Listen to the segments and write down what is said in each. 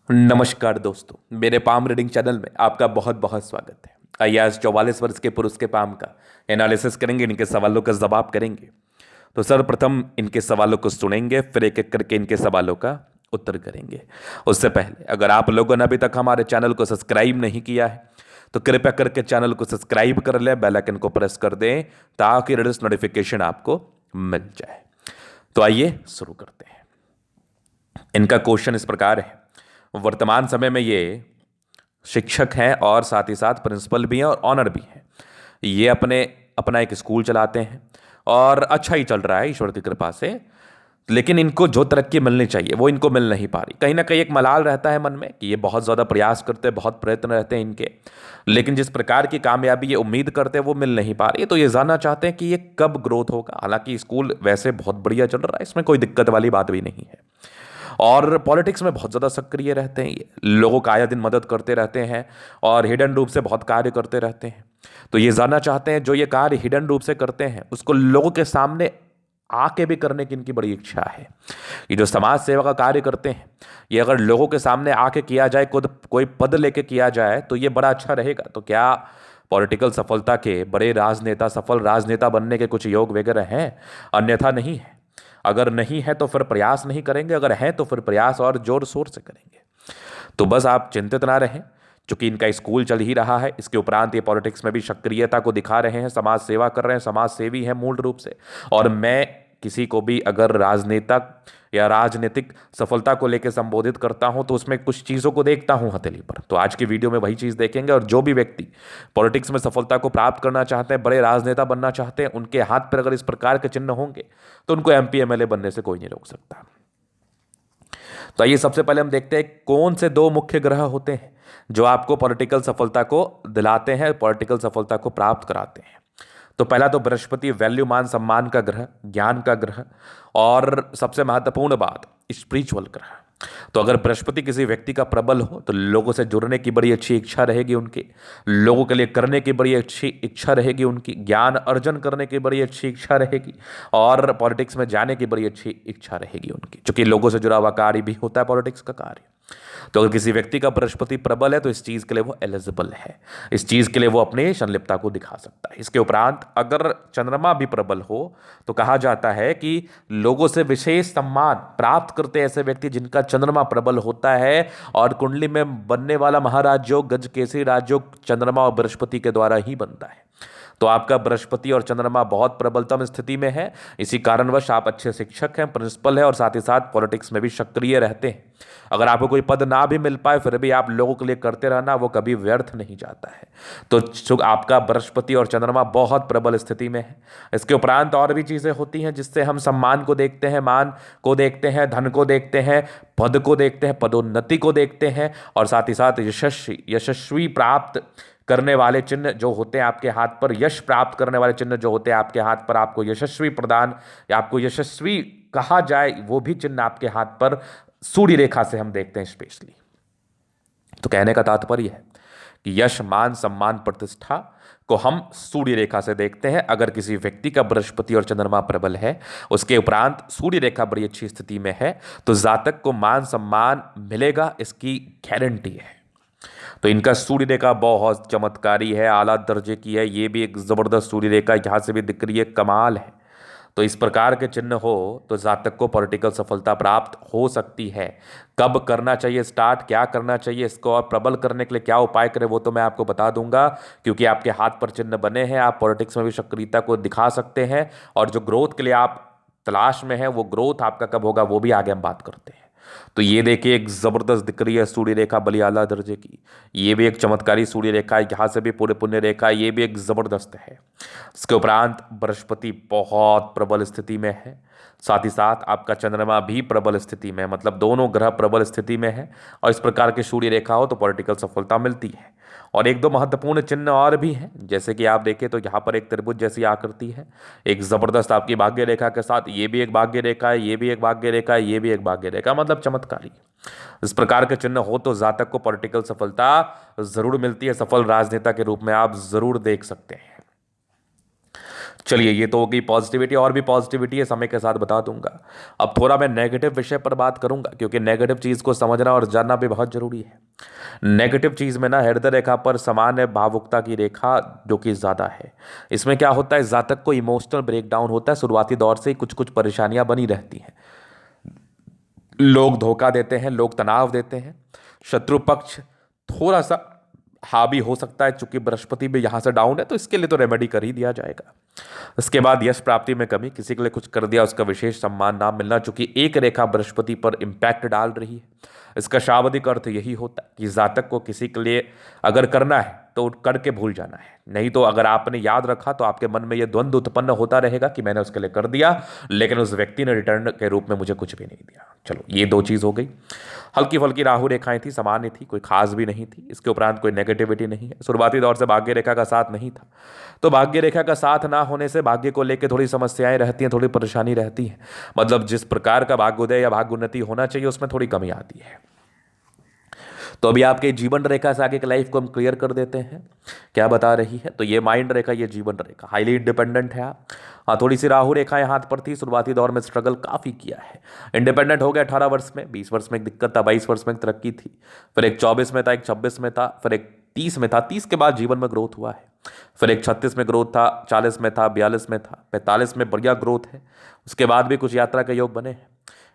नमस्कार दोस्तों, मेरे पाम रीडिंग चैनल में आपका बहुत बहुत स्वागत है। आइए आज 44 वर्ष के पुरुष के पाम का एनालिसिस करेंगे, इनके सवालों का जवाब करेंगे। तो सर्वप्रथम इनके सवालों को सुनेंगे, फिर एक एक करके इनके सवालों का उत्तर करेंगे। उससे पहले अगर आप लोगों ने अभी तक हमारे चैनल को सब्सक्राइब नहीं किया है तो कृपया करके चैनल को सब्सक्राइब कर लें, बेल आइकन को प्रेस कर दें ताकि लेटेस्ट नोटिफिकेशन आपको मिल जाए। तो आइए शुरू करते हैं। इनका क्वेश्चन इस प्रकार है। वर्तमान समय में ये शिक्षक हैं और साथ ही साथ प्रिंसिपल भी हैं और ऑनर भी हैं। ये अपना एक स्कूल चलाते हैं और अच्छा ही चल रहा है ईश्वर की कृपा से। लेकिन इनको जो तरक्की मिलनी चाहिए वो इनको मिल नहीं पा रही। कहीं ना कहीं एक मलाल रहता है मन में कि ये बहुत ज़्यादा प्रयास करते हैं, बहुत प्रयत्न रहते हैं इनके, लेकिन जिस प्रकार की कामयाबी ये उम्मीद करते हैं वो मिल नहीं पा रही है। तो ये जानना चाहते हैं कि ये कब ग्रोथ होगा। हालांकि स्कूल वैसे बहुत बढ़िया चल रहा है, इसमें कोई दिक्कत वाली बात भी नहीं है। और पॉलिटिक्स में बहुत ज़्यादा सक्रिय रहते हैं, ये लोगों का आया दिन मदद करते रहते हैं और हिडन रूप से बहुत कार्य करते रहते हैं। तो ये जानना चाहते हैं जो ये कार्य हिडन रूप से करते हैं उसको लोगों के सामने आके भी करने की इनकी बड़ी इच्छा है। ये जो समाज सेवा का कार्य करते हैं, ये अगर लोगों के सामने आके किया जाए, खुद कोई पद लेके किया जाए तो ये बड़ा अच्छा रहेगा। तो क्या पॉलिटिकल सफलता के बड़े राजनेता, सफल राजनेता बनने के कुछ योग वगैरह हैं? अन्यथा नहीं है। अगर नहीं है तो फिर प्रयास नहीं करेंगे, अगर है तो फिर प्रयास और जोर शोर से करेंगे। तो बस आप चिंतित ना रहें, चूंकि इनका स्कूल चल ही रहा है। इसके उपरांत ये पॉलिटिक्स में भी सक्रियता को दिखा रहे हैं, समाज सेवा कर रहे हैं, समाज सेवी हैं मूल रूप से। और मैं किसी को भी अगर राजनेता या राजनीतिक सफलता को लेकर संबोधित करता हूं तो उसमें कुछ चीज़ों को देखता हूं हथेली पर। तो आज की वीडियो में वही चीज़ देखेंगे। और जो भी व्यक्ति पॉलिटिक्स में सफलता को प्राप्त करना चाहते हैं, बड़े राजनेता बनना चाहते हैं, उनके हाथ पर अगर इस प्रकार के चिन्ह होंगे तो उनको एमपी एमएलए बनने से कोई नहीं रोक सकता। तो आइए सबसे पहले हम देखते हैं कौन से दो मुख्य ग्रह होते हैं जो आपको पॉलिटिकल सफलता को दिलाते हैं, पॉलिटिकल सफलता को प्राप्त कराते हैं। तो पहला तो बृहस्पति, वैल्यू मान सम्मान का ग्रह, ज्ञान का ग्रह, और सबसे महत्वपूर्ण बात स्पिरिचुअल ग्रह। तो अगर बृहस्पति किसी व्यक्ति का प्रबल हो तो लोगों से जुड़ने की बड़ी अच्छी इच्छा रहेगी उनकी, लोगों के लिए करने की बड़ी अच्छी इच्छा रहेगी उनकी, ज्ञान अर्जन करने की बड़ी अच्छी इच्छा रहेगी और पॉलिटिक्स में जाने की बड़ी अच्छी इच्छा रहेगी उनकी, क्योंकि लोगों से जुड़ा हुआ कार्य भी होता है पॉलिटिक्स का कार्य। तो अगर किसी व्यक्ति का बृहस्पति प्रबल है तो इस चीज के लिए वो एलिजिबल है, इस चीज के लिए वो अपनी संलिप्तता को दिखा सकता है। इसके उपरांत अगर चंद्रमा भी प्रबल हो तो कहा जाता है कि लोगों से विशेष सम्मान प्राप्त करते हैं ऐसे व्यक्ति जिनका चंद्रमा प्रबल होता है। और कुंडली में बनने वाला महाराजयोग, गज केसरी राजयोग चंद्रमा और बृहस्पति के द्वारा ही बनता है। तो आपका बृहस्पति और चंद्रमा बहुत प्रबलतम स्थिति में है। इसी कारणवश आप अच्छे शिक्षक हैं, प्रिंसिपल है और साथ ही साथ पॉलिटिक्स में भी सक्रिय रहते हैं। अगर आपको कोई पद ना भी मिल पाए फिर भी आप लोगों के लिए करते रहना वो कभी व्यर्थ नहीं जाता है। तो आपका बृहस्पति और चंद्रमा बहुत प्रबल स्थिति में है। इसके उपरांत और भी चीजें होती हैं जिससे हम सम्मान को देखते हैं, मान को देखते हैं, धन को देखते हैं, पद को देखते हैं, पदोन्नति को देखते हैं और साथ ही साथ यशस्वी प्राप्त करने वाले चिन्ह जो होते हैं आपके हाथ पर, यश प्राप्त करने वाले चिन्ह जो होते हैं आपके हाथ पर, आपको यशस्वी प्रदान या आपको यशस्वी कहा जाए वो भी चिन्ह आपके हाथ पर सूर्य रेखा से हम देखते हैं स्पेशली। तो कहने का तात्पर्य है कि यश, मान, सम्मान, प्रतिष्ठा को हम सूर्य रेखा से देखते हैं। अगर किसी व्यक्ति का बृहस्पति और चंद्रमा प्रबल है, उसके उपरांत सूर्य रेखा बड़ी अच्छी स्थिति में है, तो जातक को मान सम्मान मिलेगा, इसकी गारंटी है। तो इनका सूर्य रेखा बहुत चमत्कारी है, आला दर्जे की है। ये भी एक जबरदस्त सूर्य रेखा यहाँ से भी दिख रही है, कमाल है। तो इस प्रकार के चिन्ह हो तो जातक को पॉलिटिकल सफलता प्राप्त हो सकती है। कब करना चाहिए स्टार्ट, क्या करना चाहिए, इसको और प्रबल करने के लिए क्या उपाय करें वो तो मैं आपको बता दूंगा, क्योंकि आपके हाथ पर चिन्ह बने हैं। आप पॉलिटिक्स में भी सक्रियता को दिखा सकते हैं और जो ग्रोथ के लिए आप तलाश में है वो ग्रोथ आपका कब होगा वो भी आगे हम बात करते हैं। तो ये देखिए एक जबरदस्त दिख रही है सूर्य रेखा बड़ी आला दर्जे की। ये भी एक चमत्कारी सूर्य रेखा है, यहाँ से भी पूरे पुण्य रेखा, ये भी एक जबरदस्त है। इसके उपरांत बृहस्पति बहुत प्रबल स्थिति में है, साथ ही साथ आपका चंद्रमा भी प्रबल स्थिति में है, मतलब दोनों ग्रह प्रबल स्थिति में है। और इस प्रकार की सूर्य रेखा हो तो पॉलिटिकल सफलता मिलती है। और एक दो महत्वपूर्ण चिन्ह और भी हैं, जैसे कि आप देखें तो यहाँ पर एक त्रिभुज जैसी आकृति है, एक जबरदस्त आपकी भाग्य रेखा के साथ। ये भी एक भाग्य रेखा है, ये भी एक भाग्य रेखा है, ये भी एक भाग्य रेखा, मतलब चमत्कारी। इस प्रकार के चिन्ह हो तो जातक को पॉलिटिकल सफलता जरूर मिलती है, सफल राजनेता के रूप में आप जरूर देख सकते हैं। चलिए, ये तो हो गई पॉजिटिविटी। और भी पॉजिटिविटी है, समय के साथ बता दूंगा। अब थोड़ा मैं नेगेटिव विषय पर बात करूंगा, क्योंकि नेगेटिव चीज़ को समझना और जानना भी बहुत जरूरी है। नेगेटिव चीज़ में ना हृदय रेखा पर सामान्य भावुकता की रेखा जो कि ज़्यादा है। इसमें क्या होता है, जातक को इमोशनल ब्रेकडाउन होता है। शुरुआती दौर से ही कुछ कुछ परेशानियां बनी रहती हैं। लोग धोखा देते हैं, लोग तनाव देते हैं, शत्रु पक्ष थोड़ा सा हावी हो सकता है। चूंकि बृहस्पति भी यहां से डाउन है, तो इसके लिए तो रेमेडी कर ही दिया जाएगा। इसके बाद यश प्राप्ति में कमी, किसी के लिए कुछ कर दिया उसका विशेष सम्मान ना मिलना, चूंकि एक रेखा बृहस्पति पर इंपैक्ट डाल रही है। इसका शाब्दिक अर्थ यही होता है कि जातक को किसी के लिए अगर करना है तो करके भूल जाना है। नहीं तो अगर आपने याद रखा तो आपके मन में यह द्वंद्व उत्पन्न होता रहेगा कि मैंने उसके लिए कर दिया, लेकिन उस व्यक्ति ने रिटर्न के रूप में मुझे कुछ भी नहीं दिया। चलो, ये दो चीज हो गई। हल्की फुल्की राहु रेखाएं थी, सामान्य थी, कोई खास भी नहीं थी। इसके उपरांत कोई नेगेटिविटी नहीं है। शुरुआती दौर से भाग्य रेखा का साथ नहीं था, तो भाग्य रेखा का साथ ना होने से भाग्य को लेकर थोड़ी समस्याएं रहती हैं, थोड़ी परेशानी रहती है। मतलब जिस प्रकार का भाग्योदय या भाग्योन्नति होना चाहिए उसमें थोड़ी कमी आती है। तो अभी आपके जीवन रेखा से आगे की लाइफ को हम क्लियर कर देते हैं, क्या बता रही है। तो ये माइंड रेखा, ये जीवन रेखा, हाईली इंडिपेंडेंट है आप। हाँ, थोड़ी सी राहु रेखाएं हाथ पर थी, शुरुआती दौर में स्ट्रगल काफ़ी किया है। इंडिपेंडेंट हो गया 18 वर्ष में, 20 वर्ष में एक दिक्कत था, 22 वर्ष में एक तरक्की थी, फिर एक 24 में था, एक 26 में था, फिर एक 30 में था। 30 के बाद जीवन में ग्रोथ हुआ है। फिर एक 36 में ग्रोथ था, 40 में था, 42 में था, 45 में बढ़िया ग्रोथ है। उसके बाद भी कुछ यात्रा के योग बने हैं।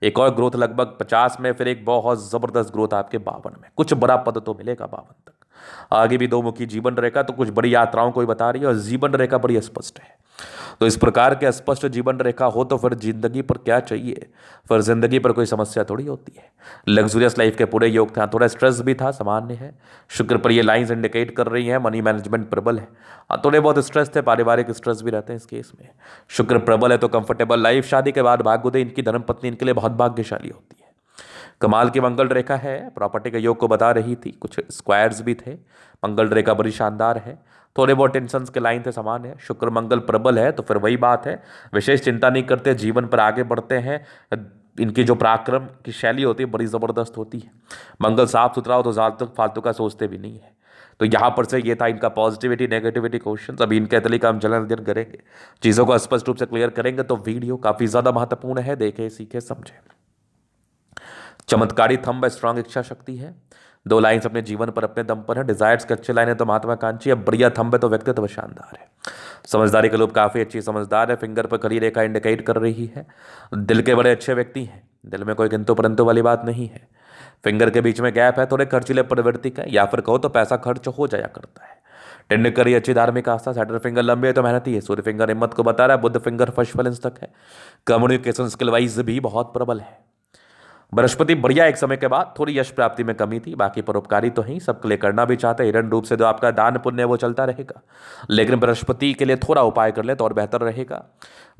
एक और ग्रोथ लगभग 50 में, फिर एक बहुत जबरदस्त ग्रोथ आपके 52 में। कुछ बड़ा पद तो मिलेगा 52 तक। आगे भी दो मुखी जीवन रेखा, तो कुछ बड़ी यात्राओं को ही बता रही है, और जीवन रेखा बड़ी स्पष्ट है। तो इस प्रकार के स्पष्ट जीवन रेखा हो तो फिर जिंदगी पर क्या चाहिए, फिर जिंदगी पर कोई समस्या थोड़ी होती है। लग्जूरियस लाइफ के पूरे योग थे। थोड़ा स्ट्रेस भी था, सामान्य है। शुक्र पर ये लाइंस इंडिकेट कर रही हैं मनी मैनेजमेंट प्रबल है। थोड़े बहुत स्ट्रेस थे, पारिवारिक स्ट्रेस भी रहते हैं इस केस में। शुक्र प्रबल है तो कंफर्टेबल लाइफ। शादी के बाद भाग्योदय, इनकी धर्मपत्नी इनके लिए बहुत भाग्यशाली होती है। कमाल की मंगल रेखा है, प्रॉपर्टी के योग को बता रही थी। कुछ स्क्वायर्स भी थे। मंगल रेखा बड़ी शानदार है। थोड़े बहुत टेंशन के लाइन थे, समान है। शुक्र मंगल प्रबल है, तो फिर वही बात है, विशेष चिंता नहीं करते, जीवन पर आगे बढ़ते हैं। इनकी जो पराक्रम की शैली होती है बड़ी ज़बरदस्त होती है। मंगल साफ सुथरा हो तो ज़्यादा फालतू का सोचते भी नहीं है। तो यहाँ पर से ये था इनका पॉजिटिविटी नेगेटिविटी क्वेश्चन। अभी इनके तरीका हम जलन अध्ययन करेंगे, चीज़ों को स्पष्ट रूप से क्लियर करेंगे। तो वीडियो काफ़ी ज़्यादा महत्वपूर्ण है, देखें, सीखें, समझें। चमत्कारी थंब, स्ट्रांग इच्छा शक्ति है। दो लाइन्स अपने जीवन पर अपने दम पर है। डिजायर्स के अच्छे लाइन है तो महत्वाकांक्षी है। बढ़िया थंब है तो व्यक्तित्व शानदार है। समझदारी के लोग काफ़ी अच्छी समझदार है। फिंगर पर खड़ी रेखा इंडिकेट कर रही है दिल के बड़े अच्छे व्यक्ति हैं। दिल में कोई किंतु परंतु वाली बात नहीं है। फिंगर के बीच में गैप है, थोड़े खर्चीले प्रवृत्ति का, या फिर कहो तो पैसा खर्च हो जाया करता है। टेंड करी अच्छी धार्मिक आस्था। सैटर्न फिंगर लंबे है तो मेहनती है। सूर्य फिंगर हिम्मत को बता रहा है। बुध फिंगर फर्स्ट बैलेंस तक है। कम्युनिकेशन स्किल वाइज भी बहुत प्रबल है। बृहस्पति बढ़िया, एक समय के बाद थोड़ी यश प्राप्ति में कमी थी, बाकी परोपकारी तो ही सबके लिए करना भी चाहते हैं। हिरण रूप से जो आपका दान पुण्य है वो चलता रहेगा, लेकिन बृहस्पति के लिए थोड़ा उपाय कर ले तो और बेहतर रहेगा।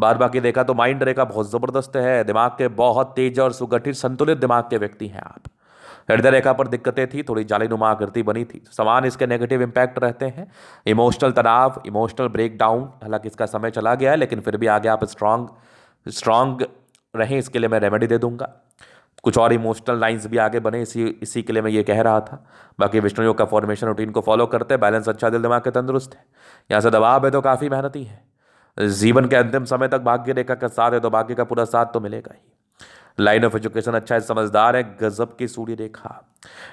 बाद बाकी देखा तो माइंड रेखा बहुत जबरदस्त है। दिमाग के बहुत तेज और सुगठित संतुलित दिमाग के व्यक्ति हैं आप। हृदय रेखा पर दिक्कतें थी, थोड़ी जालीनुमा आकृति बनी थी। समान इसके नेगेटिव इंपैक्ट रहते हैं। इमोशनल तनाव, इमोशनल ब्रेकडाउन। हालांकि इसका समय चला गया है, लेकिन फिर भी आगे आप स्ट्रांग रहें, इसके लिए मैं रेमेडी दे दूंगा। कुछ और इमोशनल लाइंस भी आगे बने, इसी के लिए मैं ये कह रहा था। बाकी विष्णु योग का फॉर्मेशन रूटीन को फॉलो करते हैं। बैलेंस अच्छा, दिल दिमाग के तंदुरुस्त है। यहाँ से दबाव है तो काफ़ी मेहनती है। जीवन के अंतिम समय तक भाग्य रेखा का साथ है तो भाग्य का पूरा साथ तो मिलेगा ही। लाइन ऑफ एजुकेशन अच्छा है, समझदार है। गजब की सूर्य रेखा,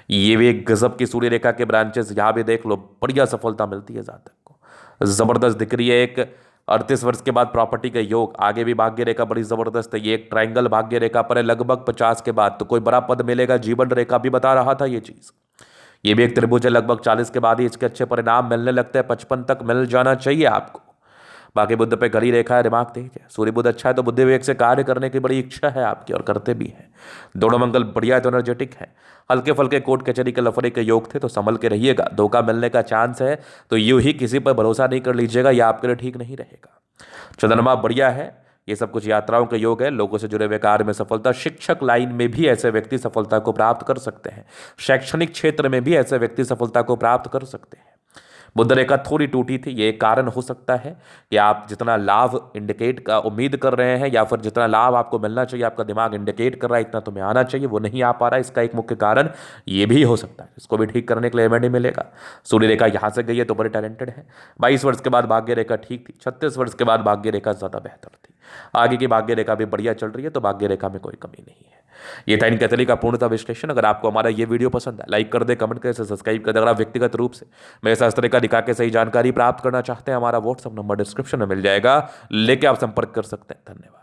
ये भी एक गजब की सूर्य रेखा के ब्रांचेस यहाँ भी देख लो, बढ़िया सफलता मिलती है जातक को, जबरदस्त दिख रही है। एक 38 वर्ष के बाद प्रॉपर्टी का योग, आगे भी भाग्य रेखा बड़ी जबरदस्त है। ये एक ट्रायंगल भाग्य रेखा पर है, लगभग 50 के बाद तो कोई बड़ा पद मिलेगा। जीवन रेखा भी बता रहा था ये चीज। ये भी एक त्रिभुज है, लगभग 40 के बाद ही इसके अच्छे परिणाम मिलने लगते हैं। 55 तक मिल जाना चाहिए आपको। बाकी बुद्ध पे घड़ी रेखा है, दिमाग तेज है। सूर्य बुद्ध अच्छा है तो बुद्धि विवेक से कार्य करने की बड़ी इच्छा है आपकी, और करते भी हैं। दोनों मंगल बढ़िया है तो एनर्जेटिक है। हल्के फल्के कोर्ट कचहरी के लफड़े के योग थे तो संभल के रहिएगा, धोखा मिलने का चांस है। तो यूं ही किसी पर भरोसा नहीं कर लीजिएगा, यह आपके लिए ठीक नहीं रहेगा। चंद्रमा बढ़िया है। ये सब कुछ यात्राओं का योग है, लोगों से जुड़े हुए कार्य में सफलता। शिक्षक लाइन में भी ऐसे व्यक्ति सफलता को प्राप्त कर सकते हैं। शैक्षणिक क्षेत्र में भी ऐसे व्यक्ति सफलता को प्राप्त कर सकते हैं। बुध रेखा थोड़ी टूटी थी, ये एक कारण हो सकता है कि आप जितना लाभ इंडिकेट का उम्मीद कर रहे हैं या फिर जितना लाभ आपको मिलना चाहिए, आपका दिमाग इंडिकेट कर रहा है इतना तुम्हें आना चाहिए, वो नहीं आ पा रहा है। इसका एक मुख्य कारण ये भी हो सकता है। इसको भी ठीक करने के लिए रेमेडी मिलेगा। सूर्य रेखा यहाँ से गई है तो बड़े टैलेंटेड है। 22 वर्ष के बाद भाग्य रेखा ठीक थी, 36 वर्ष के बाद भाग्य रेखा ज़्यादा बेहतर थी। आगे की भाग्य रेखा भी बढ़िया चल रही है, तो भाग्य रेखा में कोई कमी नहीं है। ये था इनके तली का पूर्णतः विश्लेषण। अगर आपको हमारा ये वीडियो पसंद है, लाइक कर दे, कमेंट करे, सब्सक्राइब कर दे। अगर आप व्यक्तिगत रूप से मेरे शास्त्र का दिखा के सही जानकारी प्राप्त करना चाहते हैं, हमारा व्हाट्सअप नंबर डिस्क्रिप्शन में मिल जाएगा, लेके आप संपर्क कर सकते हैं। धन्यवाद।